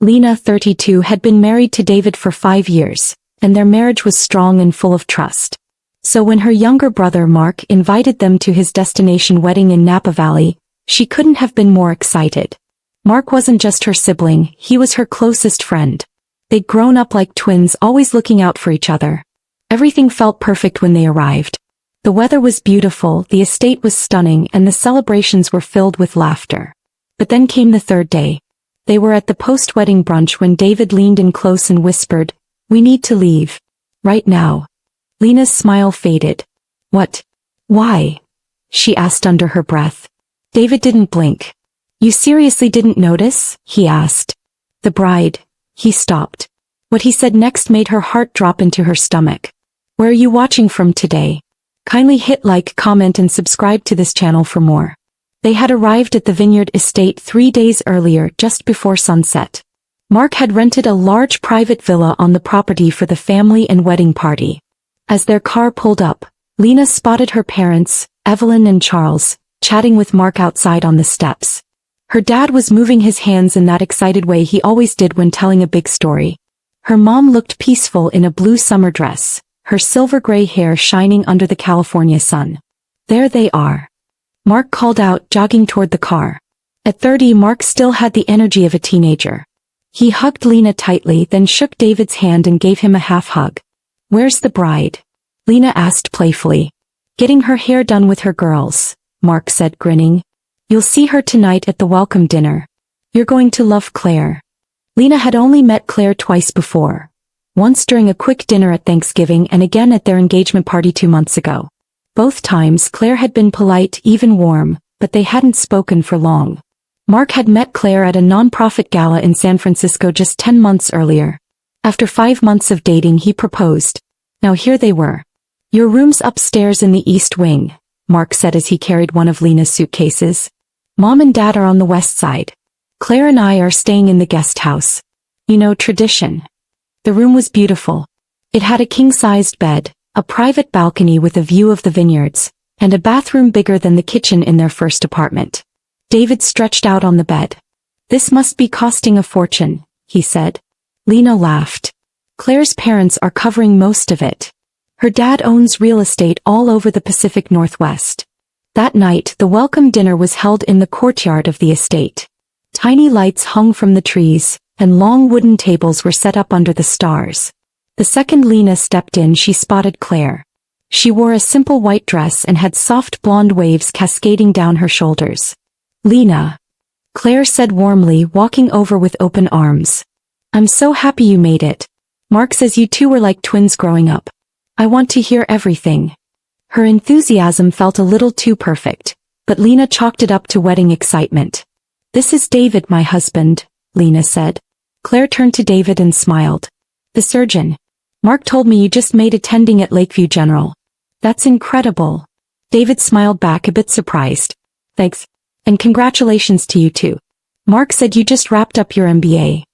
Lena, 32, had been married to David for 5 years, and their marriage was strong and full of trust. So when her younger brother Mark invited them to his destination wedding in Napa Valley, she couldn't have been more excited. Mark wasn't just her sibling, he was her closest friend. They'd grown up like twins, always looking out for each other. Everything felt perfect when they arrived. The weather was beautiful, the estate was stunning, and the celebrations were filled with laughter. But then came the third day. They were at the post-wedding brunch when David leaned in close and whispered, "We need to leave. Right now." Lena's smile faded. "What? Why?" she asked under her breath. David didn't blink. "You seriously didn't notice?" he asked. "The bride." He stopped. What he said next made her heart drop into her stomach. "Where are you watching from today? Kindly hit like, comment and subscribe to this channel for more." They had arrived at the Vineyard Estate 3 days earlier, just before sunset. Mark had rented a large private villa on the property for the family and wedding party. As their car pulled up, Lena spotted her parents, Evelyn and Charles, chatting with Mark outside on the steps. Her dad was moving his hands in that excited way he always did when telling a big story. Her mom looked peaceful in a blue summer dress, her silver-gray hair shining under the California sun. "There they are," Mark called out, jogging toward the car. At 30, Mark still had the energy of a teenager. He hugged Lena tightly, then shook David's hand and gave him a half-hug. "Where's the bride?" Lena asked playfully. "Getting her hair done with her girls," Mark said, grinning. "You'll see her tonight at the welcome dinner. You're going to love Clare." Lena had only met Clare twice before. Once during a quick dinner at Thanksgiving and again at their engagement party 2 months ago. Both times Clare had been polite, even warm, but they hadn't spoken for long. Mark had met Clare at a non-profit gala in San Francisco just 10 months earlier. After 5 months of dating, he proposed. Now here they were. "Your room's upstairs in the East Wing," Mark said as he carried one of Lena's suitcases. "Mom and Dad are on the west side. Clare and I are staying in the guest house. You know, tradition." The room was beautiful. It had a king-sized bed, a private balcony with a view of the vineyards, and a bathroom bigger than the kitchen in their first apartment. David stretched out on the bed. "This must be costing a fortune," he said. Lena laughed. "Clare's parents are covering most of it. Her dad owns real estate all over the Pacific Northwest." That night, the welcome dinner was held in the courtyard of the estate. Tiny lights hung from the trees, and long wooden tables were set up under the stars. The second Lena stepped in, she spotted Clare. She wore a simple white dress and had soft blonde waves cascading down her shoulders. "Lena," Clare said warmly, walking over with open arms. "I'm so happy you made it. Mark says you two were like twins growing up. I want to hear everything." Her enthusiasm felt a little too perfect, but Lena chalked it up to wedding excitement. "This is David, my husband," Lena said. Clare turned to David and smiled. "The surgeon. Mark told me you just made attending at Lakeview General. That's incredible." David smiled back, a bit surprised. "Thanks. And congratulations to you too. Mark said you just wrapped up your MBA.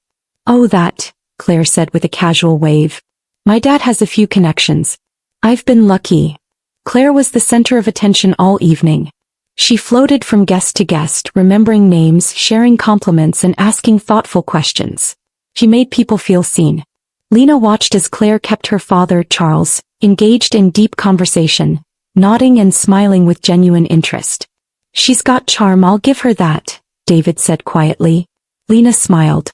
"Oh, that," Clare said with a casual wave. "My dad has a few connections. I've been lucky." Clare was the center of attention all evening. She floated from guest to guest, remembering names, sharing compliments and asking thoughtful questions. She made people feel seen. Lena watched as Clare kept her father, Charles, engaged in deep conversation, nodding and smiling with genuine interest. "She's got charm, I'll give her that," David said quietly. Lena smiled.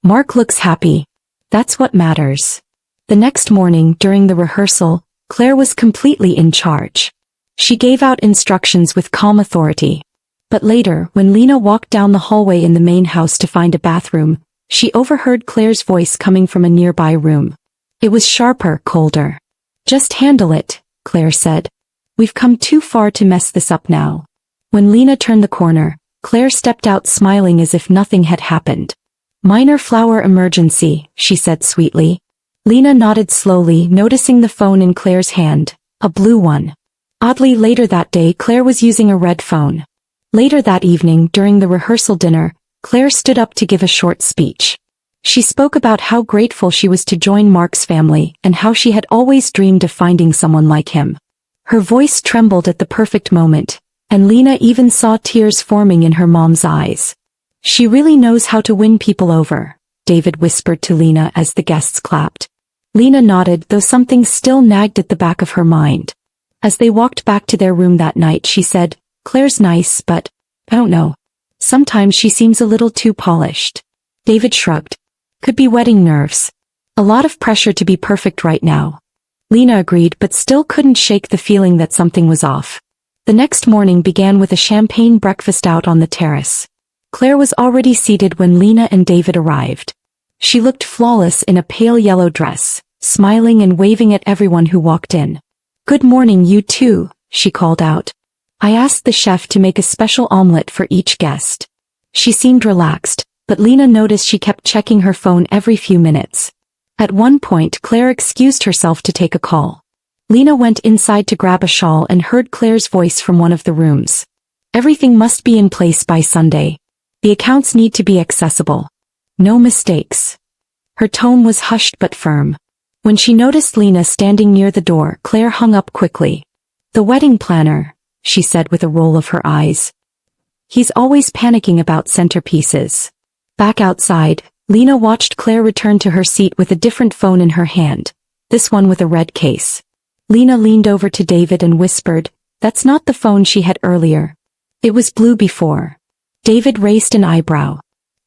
"Mark looks happy. That's what matters." The next morning, during the rehearsal, Clare was completely in charge. She gave out instructions with calm authority. But later, when Lena walked down the hallway in the main house to find a bathroom, she overheard Clare's voice coming from a nearby room. It was sharper, colder. "Just handle it," Clare said. "We've come too far to mess this up now." When Lena turned the corner, Clare stepped out smiling as if nothing had happened. "Minor flower emergency," she said sweetly. Lena nodded slowly, noticing the phone in Clare's hand, a blue one. Oddly, later that day Clare was using a red phone. Later that evening, during the rehearsal dinner, Clare stood up to give a short speech. She spoke about how grateful she was to join Mark's family and how she had always dreamed of finding someone like him. Her voice trembled at the perfect moment, and Lena even saw tears forming in her mom's eyes. "She really knows how to win people over," David whispered to Lena as the guests clapped. Lena nodded, though something still nagged at the back of her mind. As they walked back to their room that night, she said, "Claire's nice, but I don't know. Sometimes she seems a little too polished." David shrugged. "Could be wedding nerves. A lot of pressure to be perfect right now." Lena agreed, but still couldn't shake the feeling that something was off. The next morning began with a champagne breakfast out on the terrace. Claire was already seated when Lena and David arrived. She looked flawless in a pale yellow dress, smiling and waving at everyone who walked in. "Good morning, you two," she called out. "I asked the chef to make a special omelette for each guest." She seemed relaxed, but Lena noticed she kept checking her phone every few minutes. At one point, Claire excused herself to take a call. Lena went inside to grab a shawl and heard Claire's voice from one of the rooms. "Everything must be in place by Sunday. The accounts need to be accessible. No mistakes." Her tone was hushed but firm. When she noticed Lena standing near the door, Claire hung up quickly. "The wedding planner," she said with a roll of her eyes. "He's always panicking about centerpieces." Back outside, Lena watched Claire return to her seat with a different phone in her hand, this one with a red case. Lena leaned over to David and whispered, "That's not the phone she had earlier. It was blue before." David raised an eyebrow.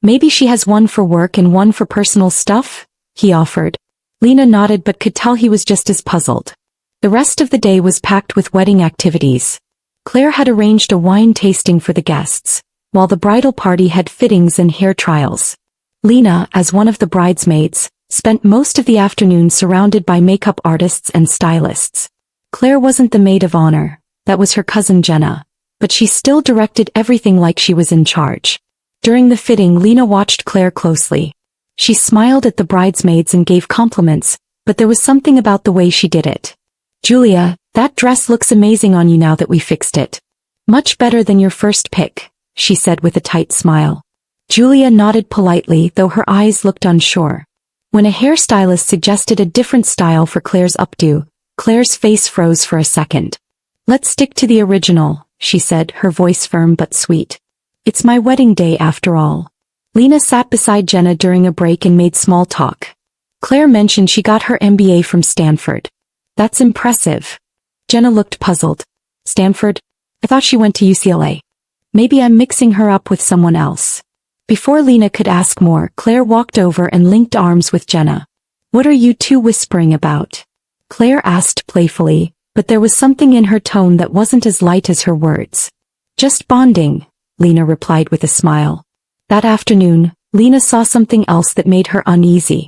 "Maybe she has one for work and one for personal stuff?" he offered. Lena nodded but could tell he was just as puzzled. The rest of the day was packed with wedding activities. Claire had arranged a wine tasting for the guests, while the bridal party had fittings and hair trials. Lena, as one of the bridesmaids, spent most of the afternoon surrounded by makeup artists and stylists. Claire wasn't the maid of honor, that was her cousin Jenna, but she still directed everything like she was in charge. During the fitting, Lena watched Claire closely. She smiled at the bridesmaids and gave compliments, but there was something about the way she did it. "Julia, that dress looks amazing on you now that we fixed it. Much better than your first pick," she said with a tight smile. Julia nodded politely, though her eyes looked unsure. When a hairstylist suggested a different style for Claire's updo, Claire's face froze for a second. "Let's stick to the original," she said, her voice firm but sweet. "It's my wedding day after all." Lena sat beside Jenna during a break and made small talk. Claire mentioned she got her MBA from Stanford. "That's impressive." Jenna looked puzzled. "Stanford? I thought she went to UCLA. Maybe I'm mixing her up with someone else." Before Lena could ask more, Claire walked over and linked arms with Jenna. "What are you two whispering about?" Claire asked playfully, but there was something in her tone that wasn't as light as her words. "Just bonding," Lena replied with a smile. That afternoon, Lena saw something else that made her uneasy.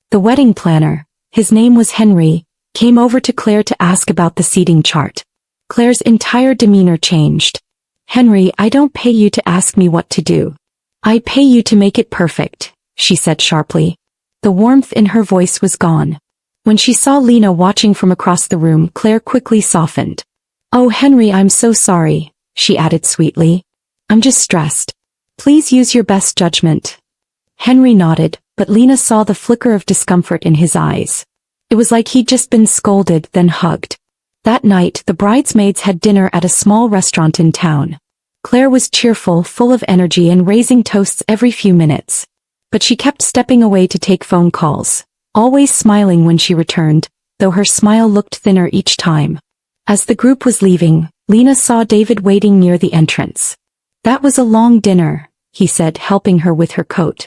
The wedding planner, his name was Henry, came over to Claire to ask about the seating chart. Claire's entire demeanor changed. "Henry, I don't pay you to ask me what to do. I pay you to make it perfect," she said sharply. The warmth in her voice was gone. When she saw Lena watching from across the room, Claire quickly softened. "Oh, Henry, I'm so sorry," she added sweetly. "I'm just stressed. Please use your best judgment." Henry nodded, but Lena saw the flicker of discomfort in his eyes. It was like he'd just been scolded, then hugged. That night, the bridesmaids had dinner at a small restaurant in town. Claire was cheerful, full of energy and raising toasts every few minutes. But she kept stepping away to take phone calls, always smiling when she returned, though her smile looked thinner each time. As the group was leaving, Lena saw David waiting near the entrance. "That was a long dinner," he said, helping her with her coat.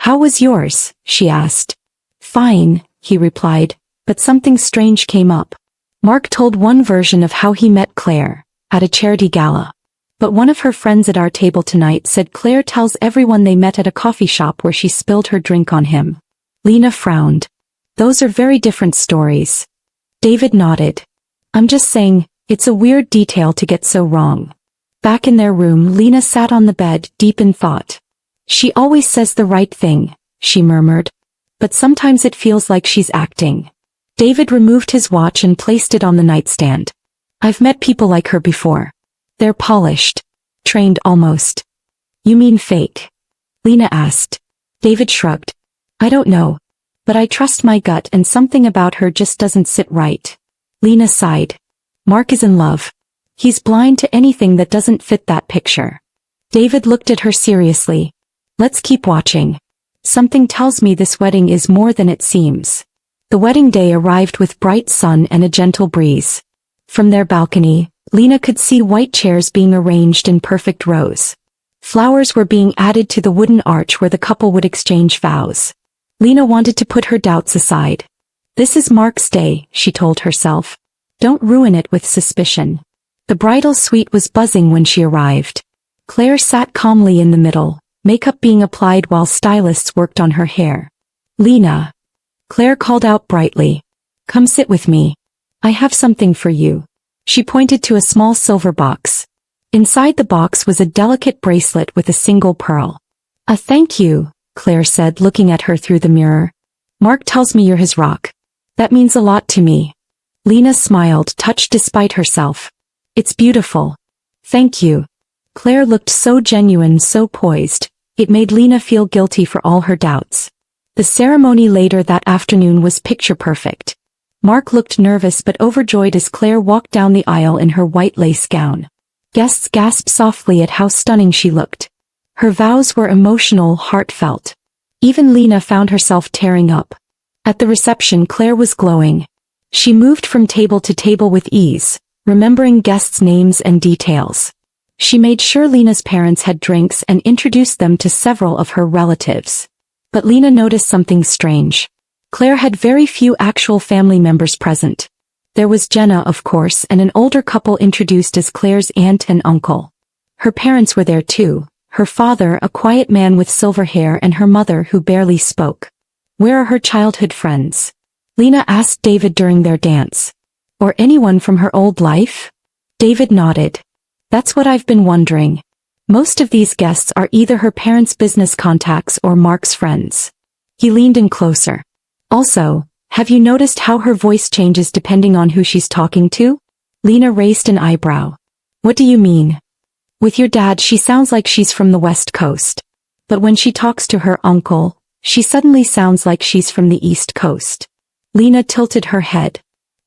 "How was yours?" she asked. "Fine," he replied, but something strange came up. Mark told one version of how he met Claire, at a charity gala. But one of her friends at our table tonight said Claire tells everyone they met at a coffee shop where she spilled her drink on him. Lena frowned. "Those are very different stories." David nodded. "I'm just saying, it's a weird detail to get so wrong." Back in their room, Lena sat on the bed, deep in thought. "She always says the right thing," she murmured. "But sometimes it feels like she's acting." David removed his watch and placed it on the nightstand. "I've met people like her before. They're polished. Trained almost." "You mean fake?" Lena asked. David shrugged. "I don't know. But I trust my gut and something about her just doesn't sit right." Lena sighed. "Mark is in love. He's blind to anything that doesn't fit that picture." David looked at her seriously. "Let's keep watching. Something tells me this wedding is more than it seems. The wedding day arrived with bright sun and a gentle breeze. From their balcony, Lena could see white chairs being arranged in perfect rows. Flowers were being added to the wooden arch where the couple would exchange vows. Lena wanted to put her doubts aside. This is Mark's day, she told herself. Don't ruin it with suspicion. The bridal suite was buzzing when she arrived. Claire sat calmly in the middle, makeup being applied while stylists worked on her hair. Lena. Claire called out brightly. Come sit with me. I have something for you. She pointed to a small silver box. Inside the box was a delicate bracelet with a single pearl. Thank you, Claire said, looking at her through the mirror. Mark tells me you're his rock. That means a lot to me. Lena smiled, touched despite herself. It's beautiful. Thank you. Claire looked so genuine, so poised. It made Lena feel guilty for all her doubts. The ceremony later that afternoon was picture perfect. Mark looked nervous but overjoyed as Claire walked down the aisle in her white lace gown. Guests gasped softly at how stunning she looked. Her vows were emotional, heartfelt. Even Lena found herself tearing up. At the reception, Claire was glowing. She moved from table to table with ease, remembering guests' names and details. She made sure Lena's parents had drinks and introduced them to several of her relatives. But Lena noticed something strange. Claire had very few actual family members present. There was Jenna, of course, and an older couple introduced as Claire's aunt and uncle. Her parents were there too, her father, a quiet man with silver hair, and her mother, who barely spoke. Where are her childhood friends? Lena asked David during their dance. Or anyone from her old life? David nodded. That's what I've been wondering. Most of these guests are either her parents' business contacts or Mark's friends. He leaned in closer. Also, have you noticed how her voice changes depending on who she's talking to? Lena raised an eyebrow. What do you mean? With your dad, she sounds like she's from the West Coast. But when she talks to her uncle, she suddenly sounds like she's from the East Coast. Lena tilted her head.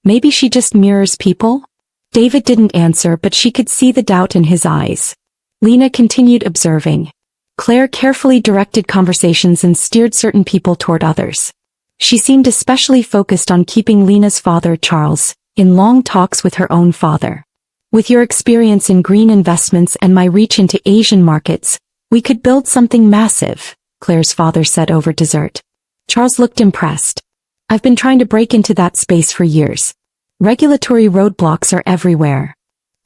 Maybe she just mirrors people? David didn't answer, but she could see the doubt in his eyes. Lena continued observing. Claire carefully directed conversations and steered certain people toward others. She seemed especially focused on keeping Lena's father, Charles, in long talks with her own father. With your experience in green investments and my reach into Asian markets, we could build something massive, Claire's father said over dessert. Charles looked impressed. I've been trying to break into that space for years. Regulatory roadblocks are everywhere.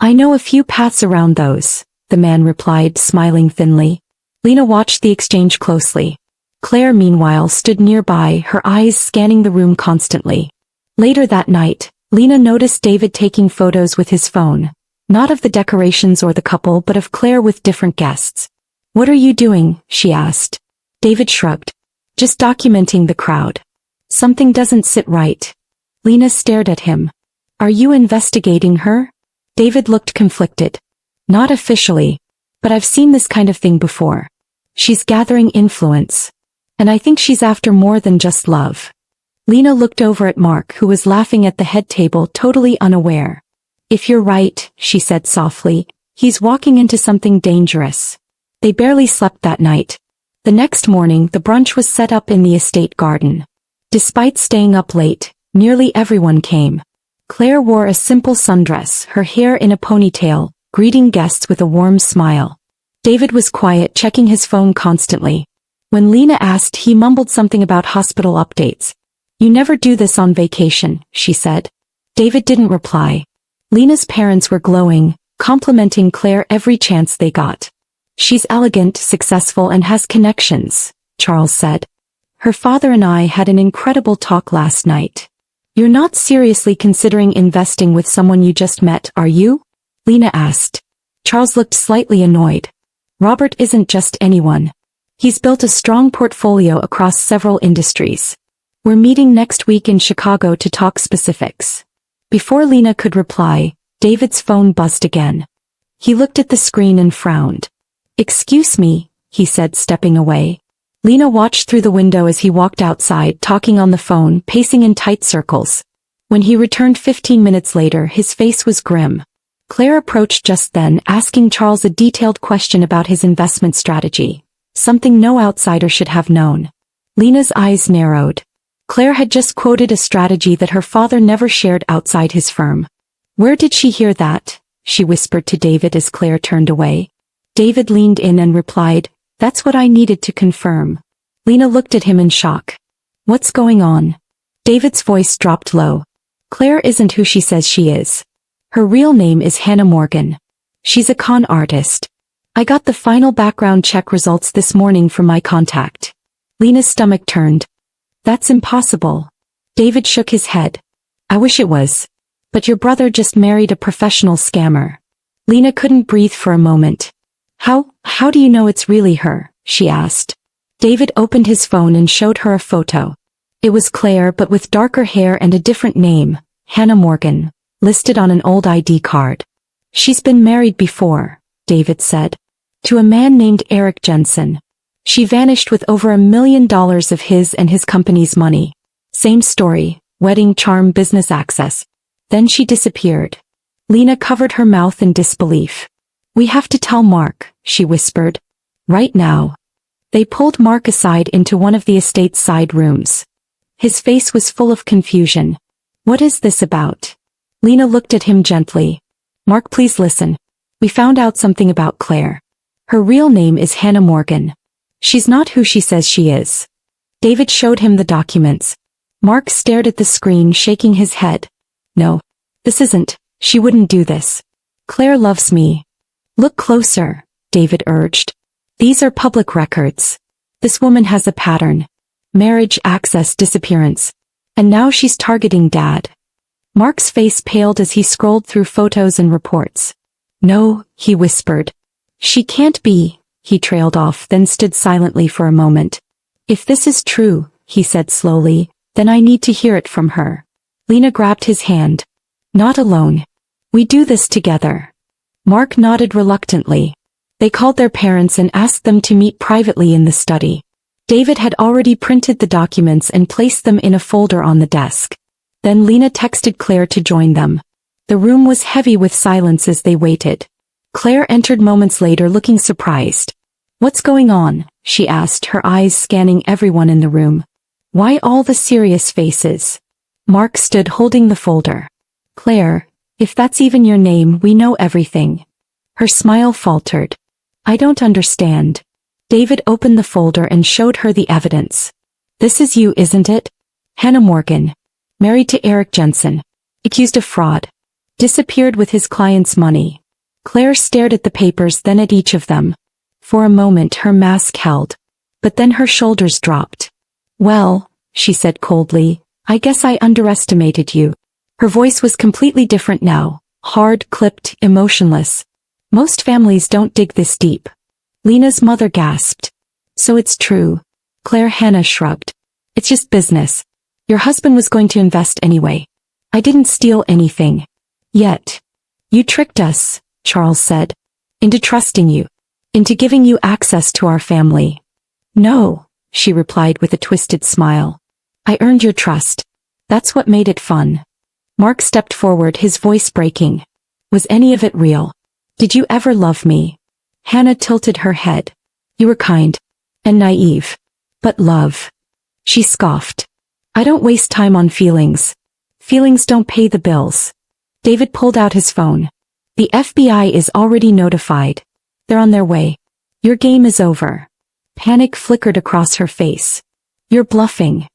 I know a few paths around those, the man replied, smiling thinly. Lena watched the exchange closely. Claire, meanwhile, stood nearby, her eyes scanning the room constantly. Later that night, Lena noticed David taking photos with his phone, not of the decorations or the couple but of Claire with different guests. What are you doing? She asked. David shrugged. Just documenting the crowd. Something doesn't sit right. Lena stared at him. Are you investigating her? David looked conflicted. Not officially, but I've seen this kind of thing before. She's gathering influence. And I think she's after more than just love. Lena looked over at Mark, who was laughing at the head table, totally unaware. If you're right, she said softly, he's walking into something dangerous. They barely slept that night. The next morning, the brunch was set up in the estate garden. Despite staying up late, nearly everyone came. Claire wore a simple sundress, her hair in a ponytail, greeting guests with a warm smile. David was quiet, checking his phone constantly. When Lena asked, he mumbled something about hospital updates. You never do this on vacation, she said. David didn't reply. Lena's parents were glowing, complimenting Claire every chance they got. She's elegant, successful, and has connections, Charles said. Her father and I had an incredible talk last night. You're not seriously considering investing with someone you just met, are you? Lena asked. Charles looked slightly annoyed. Robert isn't just anyone. He's built a strong portfolio across several industries. We're meeting next week in Chicago to talk specifics. Before Lena could reply, David's phone buzzed again. He looked at the screen and frowned. Excuse me, he said, stepping away. Lena watched through the window as he walked outside, talking on the phone, pacing in tight circles. When he returned 15 minutes later, his face was grim. Claire approached just then, asking Charles a detailed question about his investment strategy, something no outsider should have known. Lena's eyes narrowed. Claire had just quoted a strategy that her father never shared outside his firm. Where did she hear that? She whispered to David as Claire turned away. David leaned in and replied, "That's what I needed to confirm." Lena looked at him in shock. "What's going on?" David's voice dropped low. "Claire isn't who she says she is. Her real name is Hannah Morgan. She's a con artist. I got the final background check results this morning from my contact." Lena's stomach turned. "That's impossible." David shook his head. "I wish it was. But your brother just married a professional scammer." Lena couldn't breathe for a moment. How do you know it's really her?" she asked. David opened his phone and showed her a photo. It was Claire but with darker hair and a different name, Hannah Morgan, listed on an old ID card. "She's been married before," David said. "To a man named Eric Jensen. She vanished with over $1 million of his and his company's money. Same story, wedding charm business access. Then she disappeared." Lena covered her mouth in disbelief. "We have to tell Mark," she whispered. "Right now." They pulled Mark aside into one of the estate's side rooms. His face was full of confusion. "What is this about?" Lena looked at him gently. "Mark, please listen. We found out something about Claire. Her real name is Hannah Morgan. She's not who she says she is." David showed him the documents. Mark stared at the screen, shaking his head. "No. This isn't. She wouldn't do this. Claire loves me." "Look closer," David urged. "These are public records. This woman has a pattern. Marriage, access, disappearance. And now she's targeting Dad." Mark's face paled as he scrolled through photos and reports. "No," he whispered. "She can't be," he trailed off, then stood silently for a moment. "If this is true," he said slowly, "then I need to hear it from her." Lena grabbed his hand. "Not alone. We do this together." Mark nodded reluctantly. They called their parents and asked them to meet privately in the study. David had already printed the documents and placed them in a folder on the desk. Then Lena texted Claire to join them. The room was heavy with silence as they waited. Claire entered moments later looking surprised. "What's going on?" she asked, her eyes scanning everyone in the room. "Why all the serious faces?" Mark stood holding the folder. "Claire, if that's even your name, we know everything." Her smile faltered. "I don't understand." David opened the folder and showed her the evidence. "This is you, isn't it? Hannah Morgan. Married to Eric Jensen. Accused of fraud. Disappeared with his client's money." Claire stared at the papers, then at each of them. For a moment her mask held. But then her shoulders dropped. "Well," she said coldly, "I guess I underestimated you." Her voice was completely different now, hard, clipped, emotionless. "Most families don't dig this deep." Lena's mother gasped. "So it's true." Hannah shrugged. "It's just business. Your husband was going to invest anyway. I didn't steal anything. Yet. You tricked us," Charles said. "Into trusting you. Into giving you access to our family." "No," she replied with a twisted smile. "I earned your trust. That's what made it fun." Mark stepped forward, his voice breaking. "Was any of it real? Did you ever love me?" Hannah tilted her head. "You were kind. And naive. But love." She scoffed. "I don't waste time on feelings. Feelings don't pay the bills." David pulled out his phone. "The FBI is already notified. They're on their way. Your game is over." Panic flickered across her face. "You're bluffing."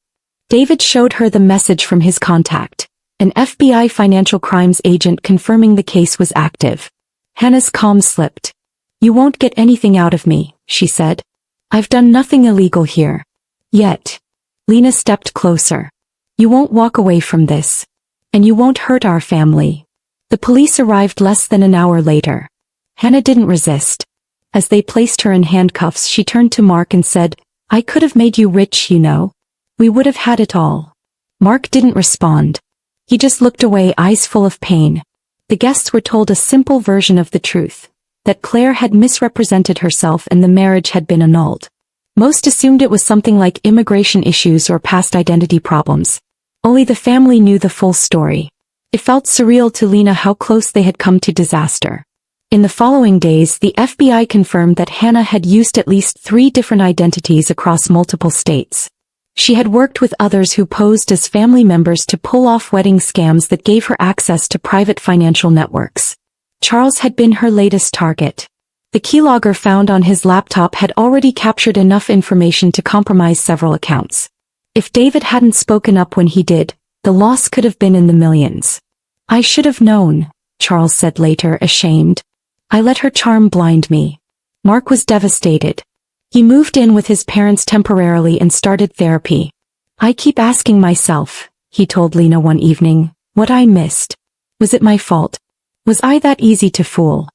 David showed her the message from his contact. An FBI financial crimes agent confirming the case was active. Hannah's calm slipped. "You won't get anything out of me," she said. "I've done nothing illegal here. Yet." Lena stepped closer. "You won't walk away from this. And you won't hurt our family." The police arrived less than an hour later. Hannah didn't resist. As they placed her in handcuffs, she turned to Mark and said, "I could have made you rich, you know. We would have had it all." Mark didn't respond. He just looked away, eyes full of pain. The guests were told a simple version of the truth. That Claire had misrepresented herself and the marriage had been annulled. Most assumed it was something like immigration issues or past identity problems. Only the family knew the full story. It felt surreal to Lena how close they had come to disaster. In the following days, the FBI confirmed that Hannah had used at least 3 different identities across multiple states. She had worked with others who posed as family members to pull off wedding scams that gave her access to private financial networks. Charles had been her latest target. The keylogger found on his laptop had already captured enough information to compromise several accounts. If David hadn't spoken up when he did, the loss could have been in the millions. "I should have known," Charles said later, ashamed. "I let her charm blind me." Mark was devastated. He moved in with his parents temporarily and started therapy. "I keep asking myself," he told Lena one evening, "what I missed. Was it my fault? Was I that easy to fool?"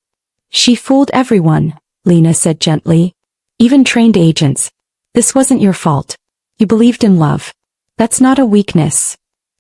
"She fooled everyone," Lena said gently. "Even trained agents. This wasn't your fault. You believed in love. That's not a weakness."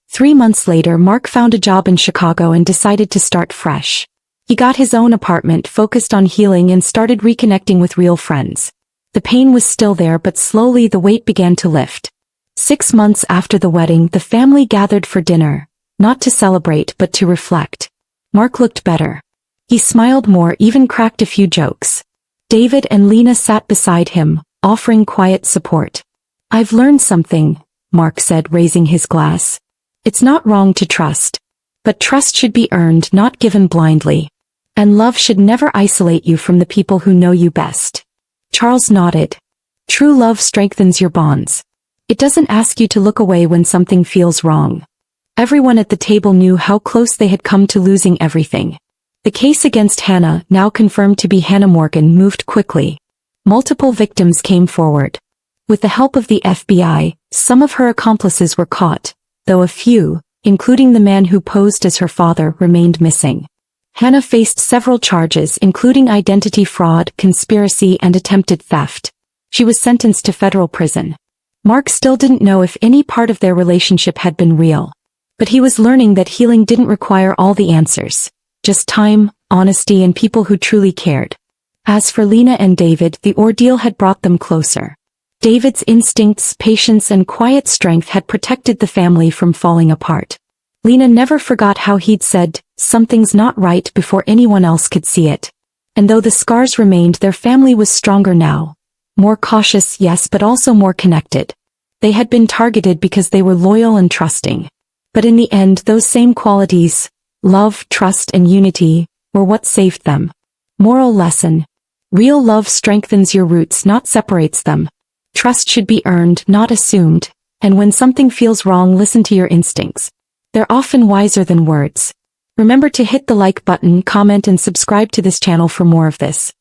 3 months later, Mark found a job in Chicago and decided to start fresh. He got his own apartment, focused on healing, and started reconnecting with real friends. The pain was still there, but slowly the weight began to lift. 6 months after the wedding, the family gathered for dinner, not to celebrate but to reflect. Mark looked better. He smiled more, even cracked a few jokes. David and Lena sat beside him, offering quiet support. "I've learned something," Mark said, raising his glass. "It's not wrong to trust. But trust should be earned, not given blindly. And love should never isolate you from the people who know you best." Charles nodded. "True love strengthens your bonds. It doesn't ask you to look away when something feels wrong." Everyone at the table knew how close they had come to losing everything. The case against Hannah, now confirmed to be Hannah Morgan, moved quickly. Multiple victims came forward. With the help of the FBI, some of her accomplices were caught, though a few, including the man who posed as her father, remained missing. Hannah faced several charges, including identity fraud, conspiracy, and attempted theft. She was sentenced to federal prison. Mark still didn't know if any part of their relationship had been real. But he was learning that healing didn't require all the answers. Just time, honesty, and people who truly cared. As for Lena and David, the ordeal had brought them closer. David's instincts, patience, and quiet strength had protected the family from falling apart. Lena never forgot how he'd said, "Something's not right," before anyone else could see it. And though the scars remained, their family was stronger now. More cautious, yes, but also more connected. They had been targeted because they were loyal and trusting. But in the end, those same qualities, love, trust, and unity, were what saved them. Moral lesson. Real love strengthens your roots, not separates them. Trust should be earned, not assumed. And when something feels wrong, listen to your instincts. They're often wiser than words. Remember to hit the like button, comment, and subscribe to this channel for more of this.